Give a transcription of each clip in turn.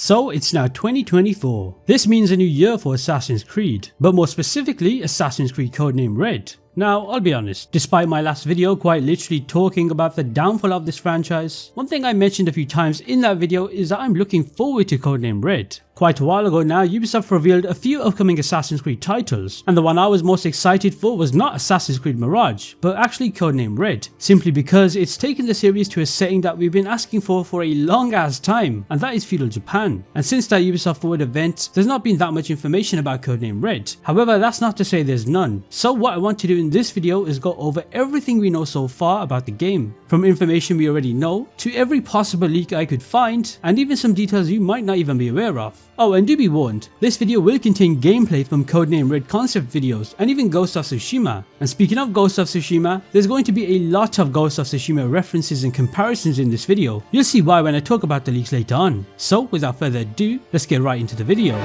So it's now 2024. This means a new year for Assassin's Creed, but more specifically Assassin's Creed Codename Red. Now, I'll be honest, despite my last video quite literally talking about the downfall of this franchise, one thing I mentioned a few times in that video is that I'm looking forward to Codename Red. Quite a while ago now, Ubisoft revealed a few upcoming Assassin's Creed titles, and the one I was most excited for was not Assassin's Creed Mirage, but actually Codename Red, simply because it's taken the series to a setting that we've been asking for a long ass time, and that is Feudal Japan. And since that Ubisoft Forward Event, there's not been that much information about Codename Red. However, that's not to say there's none. So what I want to do in this video is go over everything we know so far about the game, from information we already know, to every possible leak I could find, and even some details you might not even be aware of. Oh, and do be warned, this video will contain gameplay from Codename Red concept videos and even Ghost of Tsushima. And speaking of Ghost of Tsushima, there's going to be a lot of Ghost of Tsushima references and comparisons in this video. You'll see why when I talk about the leaks later on. So without further ado, let's get right into the video.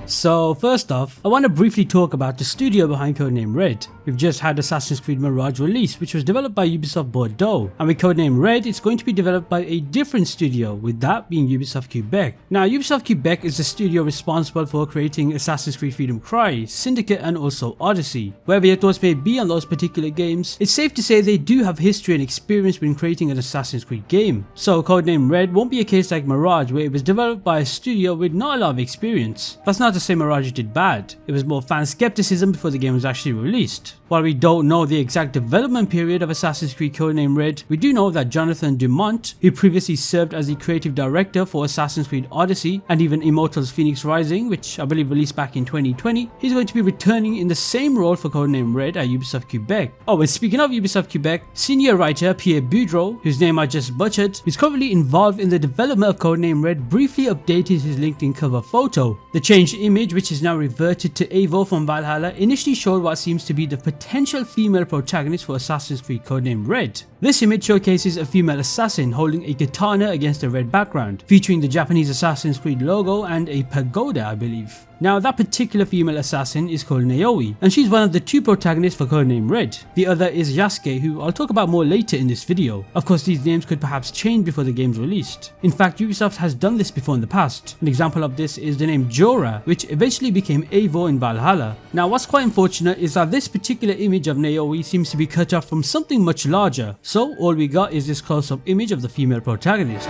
So first off, I want to briefly talk about the studio behind Codename Red. We've just had Assassin's Creed Mirage release, which was developed by Ubisoft Bordeaux, and with Codename Red it's going to be developed by a different studio, with that being Ubisoft Quebec. Now Ubisoft Quebec is the studio responsible for creating Assassin's Creed Freedom Cry, Syndicate and also Odyssey. Wherever your thoughts may be on those particular games, it's safe to say they do have history and experience when creating an Assassin's Creed game. So Codename Red won't be a case like Mirage where it was developed by a studio with not a lot of experience. That's not to say Mirage did bad, it was more fan skepticism before the game was actually released. While we don't know the exact development period of Assassin's Creed Codename Red, we do know that Jonathan Dumont, who previously served as the creative director for Assassin's Creed Odyssey and even Immortals Phoenix Rising, which I believe released back in 2020, he's going to be returning in the same role for Codename Red at Ubisoft Quebec. Oh, and speaking of Ubisoft Quebec, senior writer Pierre Boudreau, whose name I just butchered, who's currently involved in the development of Codename Red, briefly updated his LinkedIn cover photo. The changed image, which is now reverted to Eivor from Valhalla, initially showed what seems to be the potential female protagonist for Assassin's Creed Codename Red. This image showcases a female assassin holding a katana against a red background, featuring the Japanese Assassin's Creed logo and a pagoda, I believe. Now that particular female assassin is called Naoi, and she's one of the two protagonists for Codename Red. The other is Yasuke, who I'll talk about more later in this video. Of course, these names could perhaps change before the game's released. In fact, Ubisoft has done this before in the past. An example of this is the name Jorah, which eventually became Eivor in Valhalla. Now what's quite unfortunate is that this particular image of Naoi seems to be cut off from something much larger, so all we got is this close-up image of the female protagonist.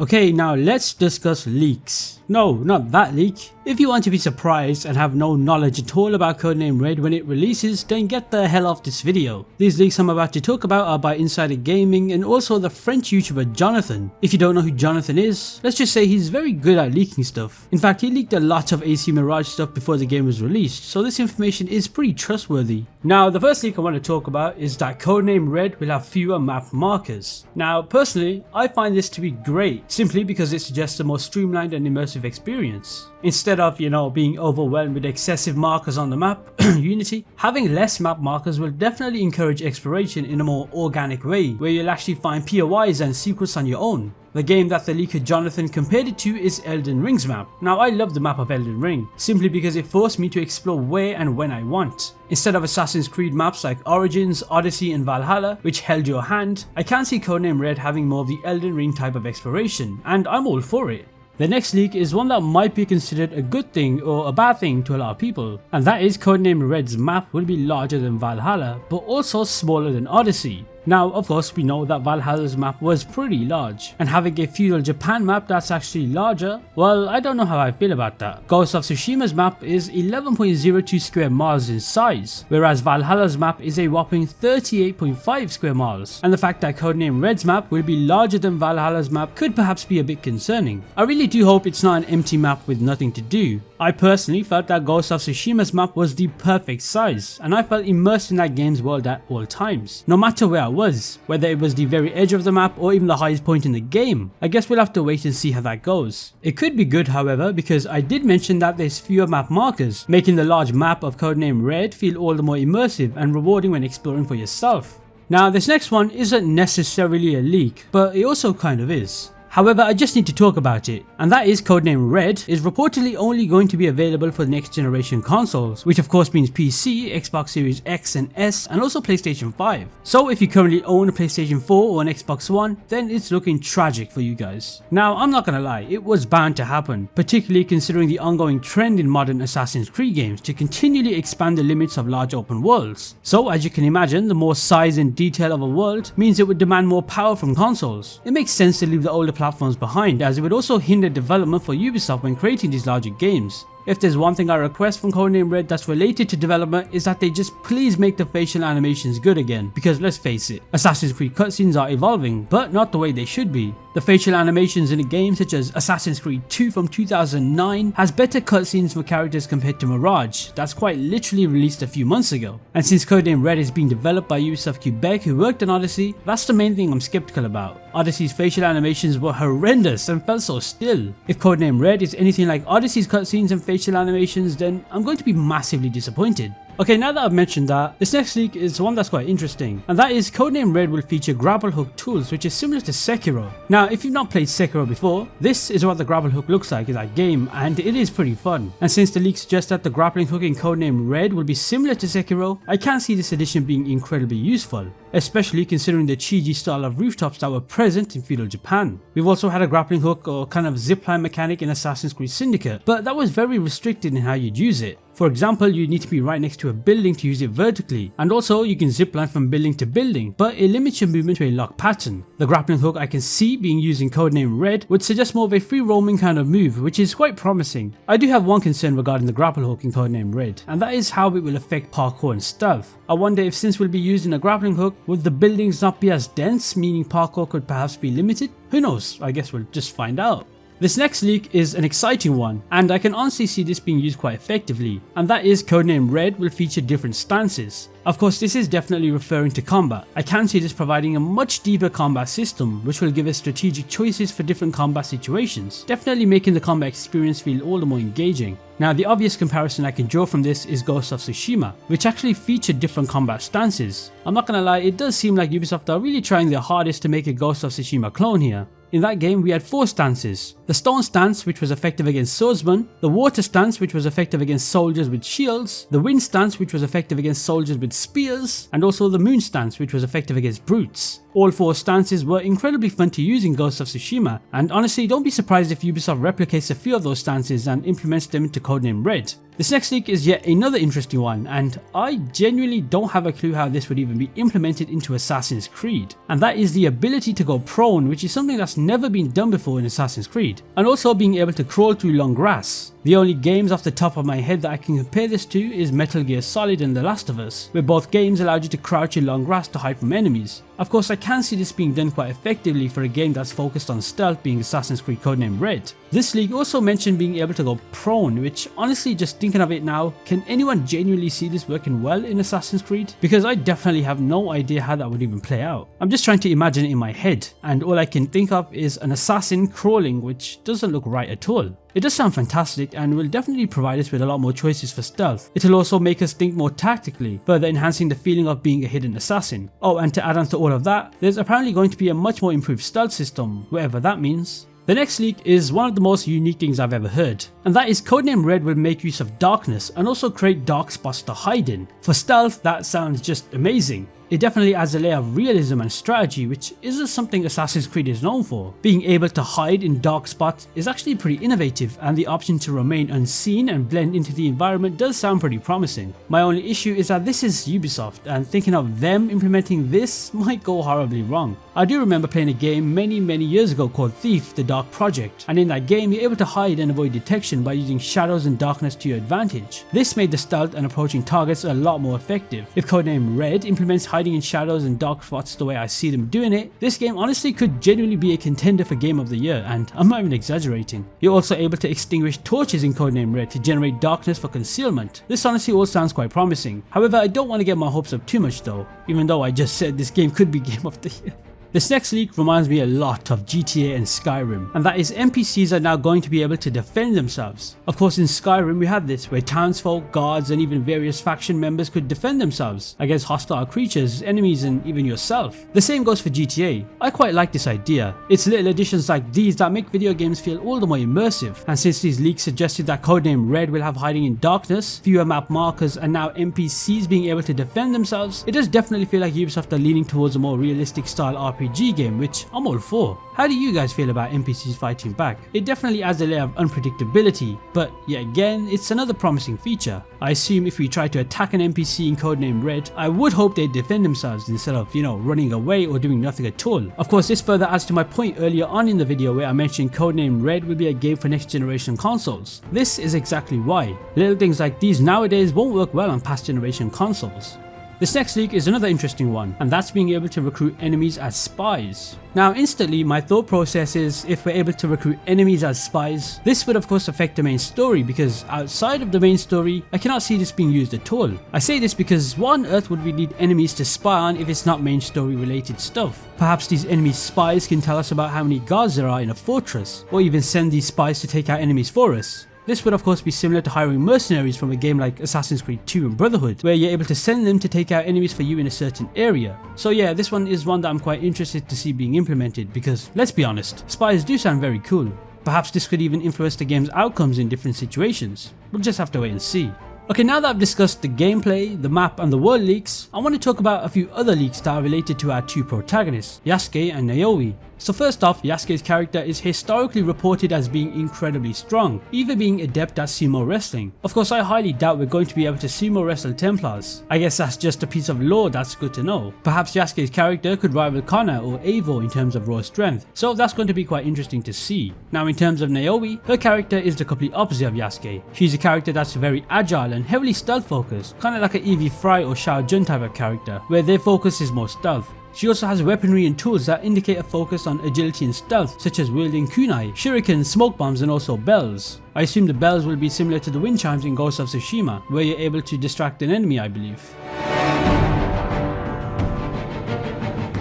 Okay, now let's discuss leaks. No, not that leak. If you want to be surprised and have no knowledge at all about Codename Red when it releases, then get the hell off this video. These leaks I'm about to talk about are by Insider Gaming and also the French YouTuber Jonathan. If you don't know who Jonathan is, let's just say he's very good at leaking stuff. In fact, he leaked a lot of AC Mirage stuff before the game was released, so this information is pretty trustworthy. Now, the first leak I want to talk about is that Codename Red will have fewer map markers. Now, personally, I find this to be great, simply because it suggests a more streamlined and immersive experience. Instead of, being overwhelmed with excessive markers on the map, Unity, having less map markers will definitely encourage exploration in a more organic way, where you'll actually find POIs and secrets on your own. The game that the leaker Jonathan compared it to is Elden Ring's map. Now I love the map of Elden Ring, simply because it forced me to explore where and when I want. Instead of Assassin's Creed maps like Origins, Odyssey and Valhalla, which held your hand, I can see Codename Red having more of the Elden Ring type of exploration, and I'm all for it. The next leak is one that might be considered a good thing or a bad thing to a lot of people, and that is Codename Red's map will be larger than Valhalla, but also smaller than Odyssey. Now, of course, we know that Valhalla's map was pretty large, and having a Feudal Japan map that's actually larger, well, I don't know how I feel about that. Ghost of Tsushima's map is 11.02 square miles in size, whereas Valhalla's map is a whopping 38.5 square miles, and the fact that Codename Red's map will be larger than Valhalla's map could perhaps be a bit concerning. I really do hope it's not an empty map with nothing to do. I personally felt that Ghost of Tsushima's map was the perfect size, and I felt immersed in that game's world at all times, no matter where I was, whether it was the very edge of the map or even the highest point in the game. I guess we'll have to wait and see how that goes. It could be good, however, because I did mention that there's fewer map markers, making the large map of Codename Red feel all the more immersive and rewarding when exploring for yourself. Now this next one isn't necessarily a leak, but it also kind of is. However, I just need to talk about it, and that is Codename Red is reportedly only going to be available for the next generation consoles, which of course means PC, Xbox Series X and S, and also PlayStation 5. So if you currently own a PlayStation 4 or an Xbox One, then it's looking tragic for you guys. Now, I'm not gonna lie, it was bound to happen, particularly considering the ongoing trend in modern Assassin's Creed games to continually expand the limits of large open worlds. So as you can imagine, the more size and detail of a world means it would demand more power from consoles. It makes sense to leave the older platforms behind, as it would also hinder development for Ubisoft when creating these larger games. If there's one thing I request from Codename Red that's related to development, is that they just please make the facial animations good again, because let's face it, Assassin's Creed cutscenes are evolving, but not the way they should be. The facial animations in a game such as Assassin's Creed 2 from 2009 has better cutscenes for characters compared to Mirage, that's quite literally released a few months ago. And since Codename Red is being developed by Ubisoft Quebec, who worked on Odyssey, that's the main thing I'm skeptical about. Odyssey's facial animations were horrendous and felt so still. If Codename Red is anything like Odyssey's cutscenes and facial animations, then I'm going to be massively disappointed. Okay, now that I've mentioned that, this next leak is one that's quite interesting, and that is Codename Red will feature grapple hook tools, which is similar to Sekiro. Now, if you've not played Sekiro before, this is what the grapple hook looks like in that game, and it is pretty fun. And since the leak suggests that the grappling hook in Codename Red will be similar to Sekiro, I can see this addition being incredibly useful, especially considering the cheesy style of rooftops that were present in Fuedal Japan. We've also had a grappling hook or kind of zipline mechanic in Assassin's Creed Syndicate, but that was very restricted in how you'd use it. For example, you need to be right next to a building to use it vertically, and also you can zipline from building to building, but it limits your movement to a lock pattern. The grappling hook I can see being used in Codename Red would suggest more of a free roaming kind of move, which is quite promising. I do have one concern regarding the grapple hook in Codename Red, and that is how it will affect parkour and stealth. I wonder if since we'll be using a grappling hook, would the buildings not be as dense, meaning parkour could perhaps be limited? Who knows, I guess we'll just find out. This next leak is an exciting one, and I can honestly see this being used quite effectively, and that is Codename Red will feature different stances. Of course, this is definitely referring to combat. I can see this providing a much deeper combat system, which will give us strategic choices for different combat situations, definitely making the combat experience feel all the more engaging. Now, the obvious comparison I can draw from this is Ghost of Tsushima, which actually featured different combat stances. I'm not gonna lie, it does seem like Ubisoft are really trying their hardest to make a Ghost of Tsushima clone here. In that game, we had 4 stances. The stone stance, which was effective against swordsmen, the water stance, which was effective against soldiers with shields, the wind stance, which was effective against soldiers with spears, and also the moon stance, which was effective against brutes. All 4 stances were incredibly fun to use in Ghost of Tsushima, and honestly, don't be surprised if Ubisoft replicates a few of those stances and implements them into Codename Red. This next leak is yet another interesting one, and I genuinely don't have a clue how this would even be implemented into Assassin's Creed. And that is the ability to go prone, which is something that's never been done before in Assassin's Creed, and also being able to crawl through long grass. The only games off the top of my head that I can compare this to is Metal Gear Solid and The Last of Us, where both games allowed you to crouch in long grass to hide from enemies. Of course, I can see this being done quite effectively for a game that's focused on stealth, being Assassin's Creed Codename Red. This leak also mentioned being able to go prone, which honestly, just thinking of it now, can anyone genuinely see this working well in Assassin's Creed? Because I definitely have no idea how that would even play out. I'm just trying to imagine it in my head, and all I can think of is an assassin crawling, which doesn't look right at all. It does sound fantastic and will definitely provide us with a lot more choices for stealth. It'll also make us think more tactically, further enhancing the feeling of being a hidden assassin. Oh, and to add on to all of that, there's apparently going to be a much more improved stealth system, whatever that means. The next leak is one of the most unique things I've ever heard, and that is Codename Red will make use of darkness and also create dark spots to hide in. For stealth, that sounds just amazing. It definitely adds a layer of realism and strategy, which isn't something Assassin's Creed is known for. Being able to hide in dark spots is actually pretty innovative, and the option to remain unseen and blend into the environment does sound pretty promising. My only issue is that this is Ubisoft, and thinking of them implementing this might go horribly wrong. I do remember playing a game many years ago called Thief: The Dark Project, and in that game you're able to hide and avoid detection by using shadows and darkness to your advantage. This made the stealth and approaching targets a lot more effective. If Codename Red implements hiding in shadows and dark spots the way I see them doing it, this game honestly could genuinely be a contender for Game of the Year, and I'm not even exaggerating. You're also able to extinguish torches in Codename Red to generate darkness for concealment. This honestly all sounds quite promising. However, I don't want to get my hopes up too much though, even though I just said this game could be Game of the Year. This next leak reminds me a lot of GTA and Skyrim, and that is NPCs are now going to be able to defend themselves. Of course in Skyrim we had this, where townsfolk, guards and even various faction members could defend themselves against hostile creatures, enemies and even yourself. The same goes for GTA. I quite like this idea. It's little additions like these that make video games feel all the more immersive, and since these leaks suggested that Codename Red will have hiding in darkness, fewer map markers and now NPCs being able to defend themselves, it does definitely feel like Ubisoft are leaning towards a more realistic style RPG game, which I'm all for. How do you guys feel about NPCs fighting back? It definitely adds a layer of unpredictability, but yet again, it's another promising feature. I assume if we try to attack an NPC in Codename Red, I would hope they defend themselves instead of, running away or doing nothing at all. Of course, this further adds to my point earlier on in the video where I mentioned Codename Red will be a game for next generation consoles. This is exactly why. Little things like these nowadays won't work well on past generation consoles. This next leak is another interesting one, and that's being able to recruit enemies as spies. Now instantly my thought process is, if we're able to recruit enemies as spies, this would of course affect the main story, because outside of the main story I cannot see this being used at all. I say this because what on earth would we need enemies to spy on if it's not main story related stuff? Perhaps these enemy spies can tell us about how many guards there are in a fortress, or even send these spies to take out enemies for us. This would of course be similar to hiring mercenaries from a game like Assassin's Creed 2 and Brotherhood, where you're able to send them to take out enemies for you in a certain area. So yeah, this one is one that I'm quite interested to see being implemented, because let's be honest, spies do sound very cool. Perhaps this could even influence the game's outcomes in different situations. We'll just have to wait and see. Okay, now that I've discussed the gameplay, the map and the world leaks, I want to talk about a few other leaks that are related to our two protagonists, Yasuke and Naoi. So first off, Yasuke's character is historically reported as being incredibly strong, even being adept at sumo wrestling. Of course, I highly doubt we're going to be able to sumo wrestle Templars. I guess that's just a piece of lore that's good to know. Perhaps Yasuke's character could rival Kana or Eivor in terms of raw strength, so that's going to be quite interesting to see. Now in terms of Naoi, her character is the complete opposite of Yasuke. She's a character that's very agile and heavily stealth focused, kind of like an Evie Fry or Xiao Jun type of character, where their focus is more stealth. She also has weaponry and tools that indicate a focus on agility and stealth, such as wielding kunai, shurikens, smoke bombs and also bells. I assume the bells will be similar to the wind chimes in Ghost of Tsushima, where you're able to distract an enemy, I believe.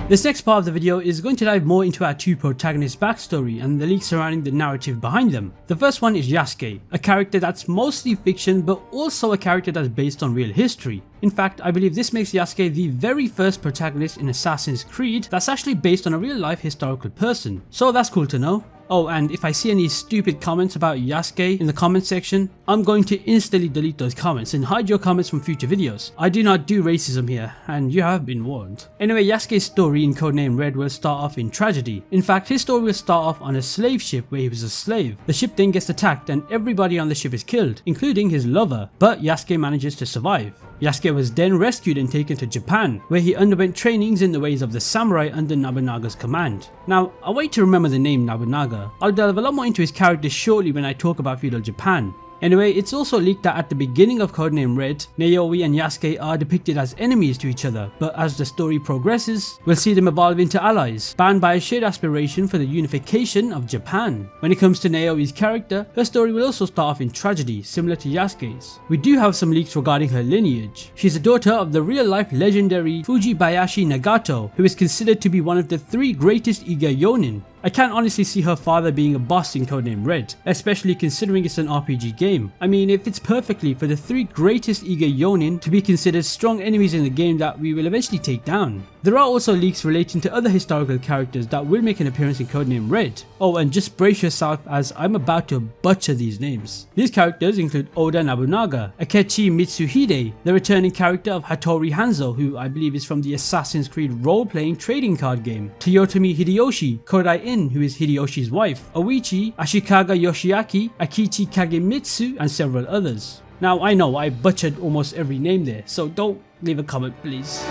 This next part of the video is going to dive more into our two protagonists' backstory and the leaks surrounding the narrative behind them. The first one is Yasuke, a character that's mostly fiction but also a character that's based on real history. In fact, I believe this makes Yasuke the very first protagonist in Assassin's Creed that's actually based on a real life historical person. So that's cool to know. Oh, and if I see any stupid comments about Yasuke in the comment section, I'm going to instantly delete those comments and hide your comments from future videos. I do not do racism here, and you have been warned. Anyway, Yasuke's story in Codename Red will start off in tragedy. In fact, his story will start off on a slave ship where he was a slave. The ship then gets attacked and everybody on the ship is killed, including his lover, but Yasuke manages to survive. Yasuke was then rescued and taken to Japan, where he underwent trainings in the ways of the samurai under Nobunaga's command. Now, I want you to remember the name Nobunaga. I'll delve a lot more into his character shortly when I talk about Feudal Japan. Anyway, it's also leaked that at the beginning of Codename Red, Naoi and Yasuke are depicted as enemies to each other, but as the story progresses, we'll see them evolve into allies, bound by a shared aspiration for the unification of Japan. When it comes to Naoi's character, her story will also start off in tragedy, similar to Yasuke's. We do have some leaks regarding her lineage. She's a daughter of the real-life legendary Fujibayashi Nagato, who is considered to be one of the 3 greatest Iga Yonin. I can't honestly see her father being a boss in Codename Red, especially considering it's an RPG game. I mean, it fits perfectly for the 3 greatest Iga Yonin to be considered strong enemies in the game that we will eventually take down. There are also leaks relating to other historical characters that will make an appearance in Codename Red. Oh, and just brace yourself as I'm about to butcher these names. These characters include Oda Nobunaga, Akechi Mitsuhide, the returning character of Hattori Hanzo, who I believe is from the Assassin's Creed role-playing trading card game, Toyotomi Hideyoshi, Kodai In, who is Hideyoshi's wife, Oichi, Ashikaga Yoshiaki, Akichi Kagemitsu, and several others. Now I know I butchered almost every name there, so don't leave a comment please.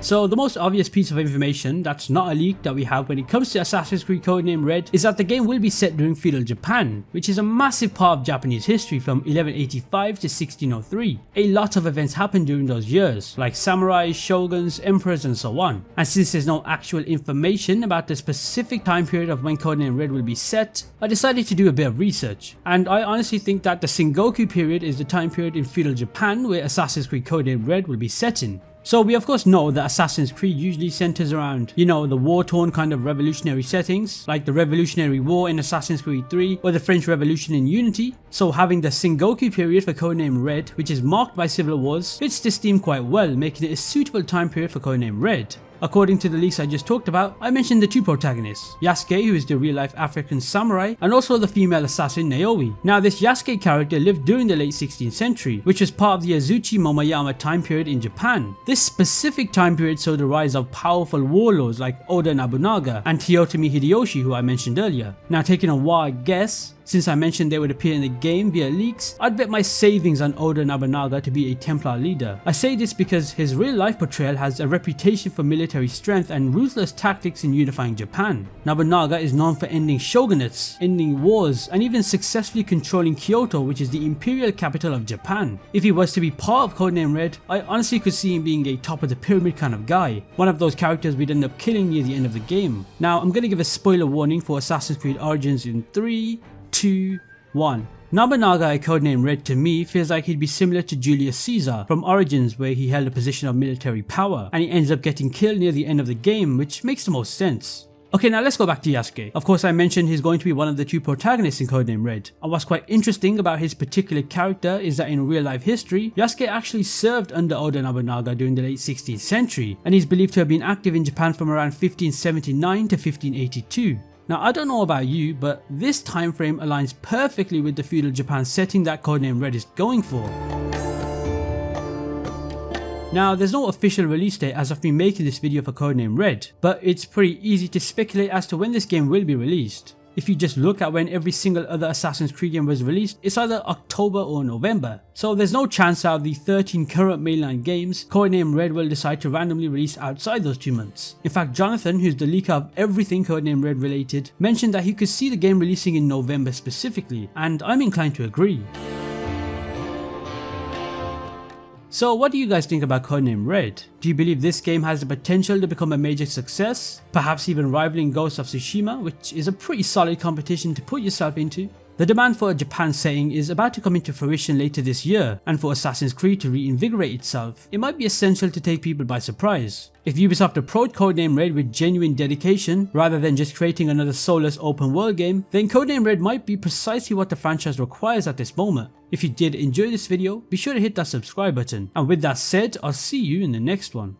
So the most obvious piece of information that's not a leak that we have when it comes to Assassin's Creed Codename Red is that the game will be set during Feudal Japan, which is a massive part of Japanese history from 1185 to 1603. A lot of events happened during those years, like samurais, shoguns, emperors and so on. And since there's no actual information about the specific time period of when Codename Red will be set, I decided to do a bit of research. And I honestly think that the Sengoku period is the time period in Feudal Japan where Assassin's Creed Codename Red will be set in. So we of course know that Assassin's Creed usually centers around, you know, the war-torn kind of revolutionary settings, like the Revolutionary War in Assassin's Creed 3 or the French Revolution in Unity. So having the Sengoku period for Codename Red, which is marked by civil wars, fits this theme quite well, making it a suitable time period for Codename Red. According to the leaks I just talked about, I mentioned the two protagonists, Yasuke, who is the real-life African samurai, and also the female assassin Naoi. Now this Yasuke character lived during the late 16th century, which was part of the Azuchi Momoyama time period in Japan. This specific time period saw the rise of powerful warlords like Oda Nobunaga and Toyotomi Hideyoshi, who I mentioned earlier. Now taking a wild guess, since I mentioned they would appear in the game via leaks, I'd bet my savings on Oda Nobunaga to be a Templar leader. I say this because his real life portrayal has a reputation for military strength and ruthless tactics in unifying Japan. Nobunaga is known for ending shogunates, ending wars, and even successfully controlling Kyoto, which is the imperial capital of Japan. If he was to be part of Codename Red, I honestly could see him being a top of the pyramid kind of guy, one of those characters we'd end up killing near the end of the game. Now I'm gonna give a spoiler warning for Assassin's Creed Origins in 3, 2, 1. Nobunaga at Codename Red to me feels like he'd be similar to Julius Caesar from Origins, where he held a position of military power and he ends up getting killed near the end of the game, which makes the most sense. Okay, now let's go back to Yasuke. Of course I mentioned he's going to be one of the two protagonists in Codename Red, and what's quite interesting about his particular character is that in real life history, Yasuke actually served under Oda Nobunaga during the late 16th century, and he's believed to have been active in Japan from around 1579 to 1582. Now I don't know about you, but this time frame aligns perfectly with the feudal Japan setting that Codename Red is going for. Now there's no official release date as I've been making this video for Codename Red, but it's pretty easy to speculate as to when this game will be released. If you just look at when every single other Assassin's Creed game was released, it's either October or November. So there's no chance out of the 13 current mainline games, Codename Red will decide to randomly release outside those 2 months. In fact, Jonathan, who's the leaker of everything Codename Red related, mentioned that he could see the game releasing in November specifically, and I'm inclined to agree. So what do you guys think about Codename Red? Do you believe this game has the potential to become a major success? Perhaps even rivaling Ghost of Tsushima, which is a pretty solid competition to put yourself into? The demand for a Japan setting is about to come into fruition later this year, and for Assassin's Creed to reinvigorate itself, it might be essential to take people by surprise. If Ubisoft approached Codename Red with genuine dedication, rather than just creating another soulless open world game, then Codename Red might be precisely what the franchise requires at this moment. If you did enjoy this video, be sure to hit that subscribe button, and with that said, I'll see you in the next one.